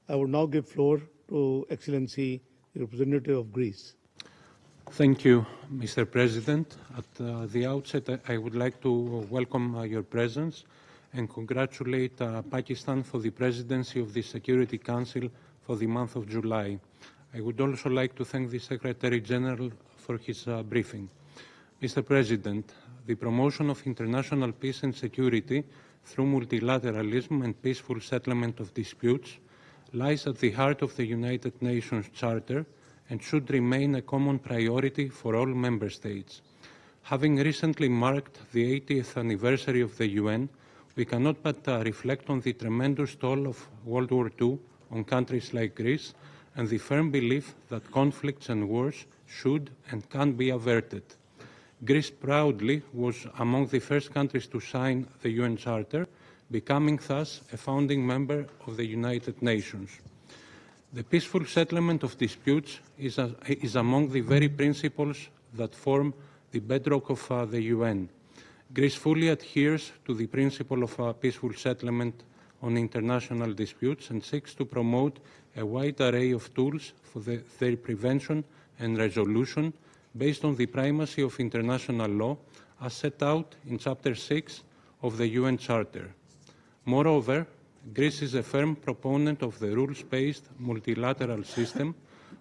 I would now give floor to Excellency, the representative of Greece. Thank you, Mr. President. At the outset, I would like to welcome your presence and congratulate Pakistan for the presidency of the Security Council for the month of July. I would also like to thank the Secretary General for his briefing. Mr. President, the promotion of international peace and security through multilateralism and peaceful settlement of disputes lies at the heart of the United Nations Charter and should remain a common priority for all member states. Having recently marked the 80th anniversary of the UN, we cannot but reflect on the tremendous toll of World War II on countries like Greece and the firm belief that conflicts and wars should and can be averted. Greece proudly was among the first countries to sign the UN Charter, becoming thus a founding member of the United Nations. The peaceful settlement of disputes is among the very principles that form the bedrock of the UN. Greece fully adheres to the principle of peaceful settlement on international disputes and seeks to promote a wide array of tools for their prevention and resolution based on the primacy of international law as set out in Chapter 6 of the UN Charter. Moreover, Greece is a firm proponent of the rules-based multilateral system,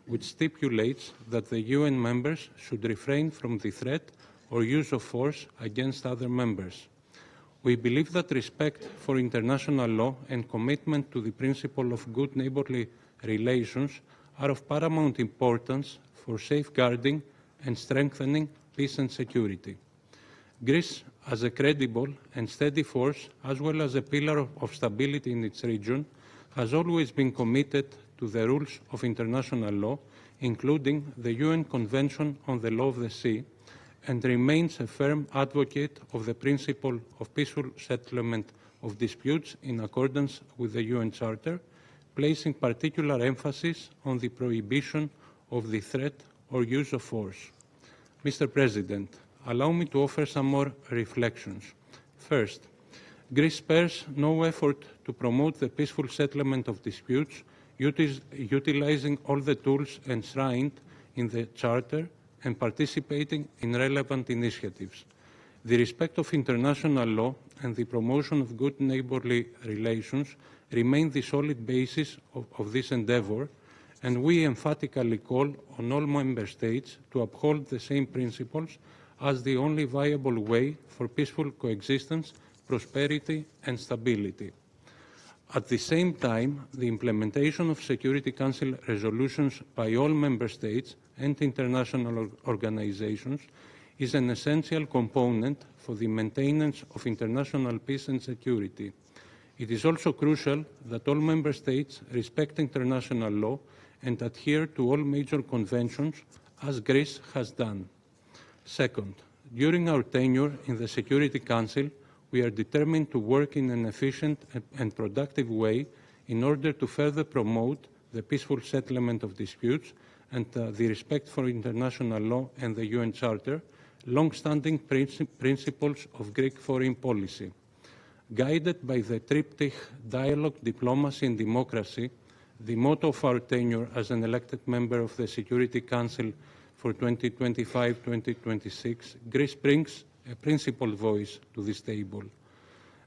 which stipulates that the UN members should refrain from the threat or use of force against other members. We believe that respect for international law and commitment to the principle of good neighborly relations are of paramount importance for safeguarding and strengthening peace and security. Greece, as a credible and steady force, as well as a pillar of stability in its region, has always been committed to the rules of international law, including the UN Convention on the Law of the Sea, and remains a firm advocate of the principle of peaceful settlement of disputes in accordance with the UN Charter, placing particular emphasis on the prohibition of the threat or use of force. Mr. President, allow me to offer some more reflections. First, Greece spares no effort to promote the peaceful settlement of disputes, utilizing all the tools enshrined in the Charter and participating in relevant initiatives. The respect of international law and the promotion of good neighborly relations remain the solid basis of this endeavor, and we emphatically call on all member states to uphold the same principles as the only viable way for peaceful coexistence, prosperity, and stability. At the same time, the implementation of Security Council resolutions by all member states and international organizations is an essential component for the maintenance of international peace and security. It is also crucial that all member states respect international law and adhere to all major conventions, as Greece has done. Second, during our tenure in the Security Council, we are determined to work in an efficient and productive way in order to further promote the peaceful settlement of disputes and the respect for international law and the UN Charter, long-standing principles of Greek foreign policy. Guided by the triptych dialogue, diplomacy and democracy, the motto of our tenure as an elected member of the Security Council for 2025-2026, Greece brings a principled voice to this table.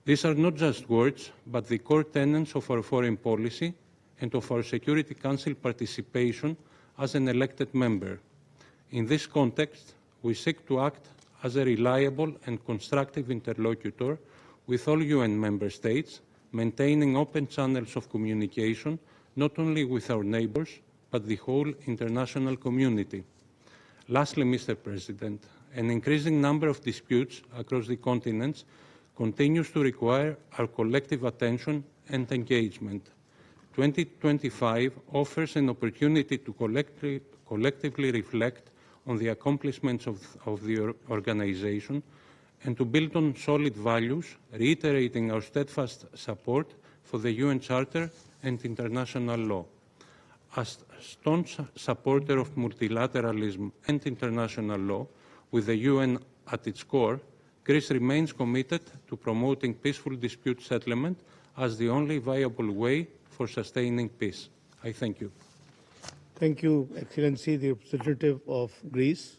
These are not just words, but the core tenets of our foreign policy and of our Security Council participation as an elected member. In this context, we seek to act as a reliable and constructive interlocutor with all UN member states, maintaining open channels of communication not only with our neighbors, but the whole international community. Lastly, Mr. President, an increasing number of disputes across the continents continues to require our collective attention and engagement. 2025 offers an opportunity to collectively reflect on the accomplishments of the organization and to build on solid values, reiterating our steadfast support for the UN Charter and international law. As staunch supporter of multilateralism and international law, with the UN at its core, Greece remains committed to promoting peaceful dispute settlement as the only viable way for sustaining peace. I thank you. Thank you, Excellency, the representative of Greece.